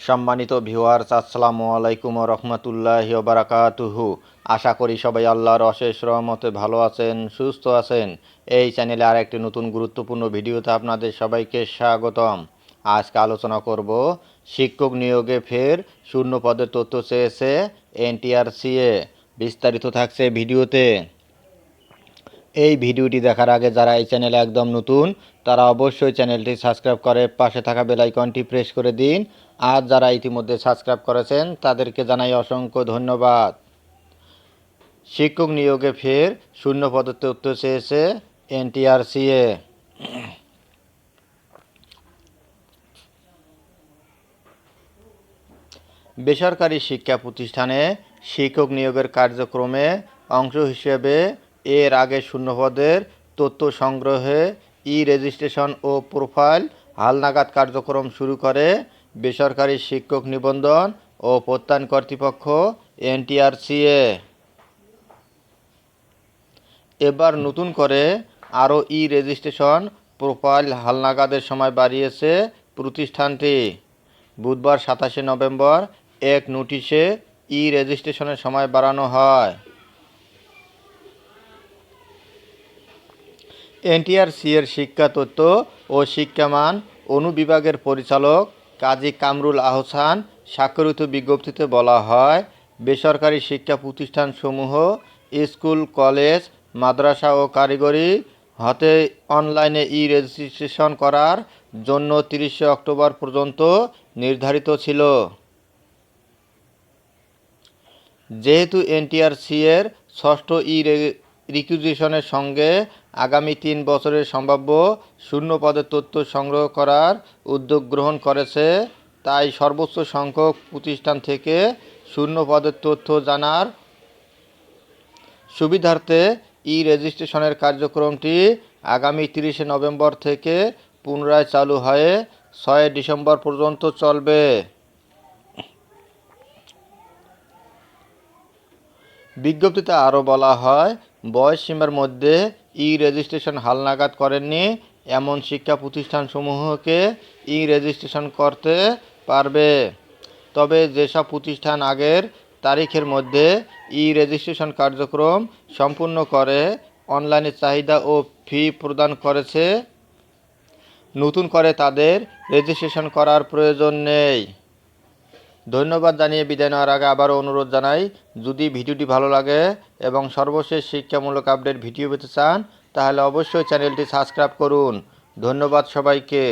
সম্মানিত ভিউয়ার্স, আসসালামু আলাইকুম ওয়া রাহমাতুল্লাহি ওয়া বারাকাতুহু। আশা করি সবাই আল্লাহর অশেষ রহমতে ভালো আছেন, সুস্থ আছেন। এই চ্যানেলে আর একটি নতুন গুরুত্বপূর্ণ ভিডিওতে আপনাদের সবাইকে স্বাগতম। আজকে আলোচনা করব শিক্ষক নিয়োগে ফের শূন্য পদের তথ্য চেয়েছে এনটিআরসিএ। বিস্তারিত থাকছে ভিডিওতে। এই ভিডিওটি দেখার আগে যারা এই চ্যানেলে একদম নতুন তারা অবশ্যই চ্যানেলটি সাবস্ক্রাইব করে পাশে থাকা বেল আইকনটি প্রেস করে দিন। আর যারা ইতিমধ্যে সাবস্ক্রাইব করেছেন তাদেরকে জানাই অসংখ্য ধন্যবাদ। শিক্ষক নিয়োগে ফের শূন্য পদের তথ্য চেয়েছে এনটিআরসিএ। বেসরকারি শিক্ষা প্রতিষ্ঠানে শিক্ষক নিয়োগের কার্যক্রমে অংশ হিসেবে এর আগে শূন্যপদের তথ্য সংগ্রহে রেজিস্ট্রেশন ও প্রোফাইল হালনাগাদ কার্যক্রম শুরু করে বেসরকারি শিক্ষক নিবন্ধন ও প্রত্যয়ন কর্তৃপক্ষ এনটিআরসিএ। এবার নতুন করে আরও রেজিস্ট্রেশন প্রোফাইল হালনাগাদের সময় বাড়িয়েছে প্রতিষ্ঠানটি। বুধবার 27 নভেম্বর এক নোটিশে রেজিস্ট্রেশনের সময় বাড়ানো হয়। এনটিআরসিএর শিক্ষা তথ্য ও শিক্ষামান অনুবিভাগের পরিচালক কাজী কামরুল আহসান স্বাক্ষরিত বিজ্ঞপ্তিতে বলা হয়, বেসরকারি শিক্ষা প্রতিষ্ঠানসমূহ স্কুল, কলেজ, মাদ্রাসা ও কারিগরি হতে অনলাইনে রেজিস্ট্রেশন করার জন্য 30 অক্টোবর পর্যন্ত নির্ধারিত ছিল। যেহেতু এনটিআরসিএর ষষ্ঠ রিকুইজিশনের সঙ্গে আগামী 3 বছরের সম্ভাব্য শূন্য পদের তথ্য সংগ্রহ করার উদ্যোগ গ্রহণ করেছে, তাই সর্বোচ্চ সংখ্যক প্রতিষ্ঠান থেকে শূন্য পদের তথ্য জানার সুবিধার্থে রেজিস্ট্রেশনের কার্যক্রমটি আগামী 30 নভেম্বর থেকে পুনরায় চালু হয়ে 6 ডিসেম্বর পর্যন্ত চলবে। বিজ্ঞপ্তিতে আরও বলা হয়, বয়সসীমার মধ্যে রেজিস্ট্রেশন হালনাগাদ করেননি এমন শিক্ষা প্রতিষ্ঠানসমূহকে রেজিস্ট্রেশন করতে পারবে। তবে যেসব প্রতিষ্ঠান আগের তারিখের মধ্যে রেজিস্ট্রেশন কার্যক্রম সম্পূর্ণ করে অনলাইনে চাহিদা ও ফি প্রদান করেছে, নতুন করে তাদের রেজিস্ট্রেশন করার প্রয়োজন নেই। ধন্যবাদ জানিয়ে বিদায় নেওয়ার আগে আবারও অনুরোধ জানাই, যদি ভিডিওটি ভালো লাগে এবং সর্বশেষ শিক্ষামূলক আপডেট ভিডিও পেতে চান তাহলে অবশ্যই চ্যানেলটি সাবস্ক্রাইব করুন। ধন্যবাদ সবাইকে।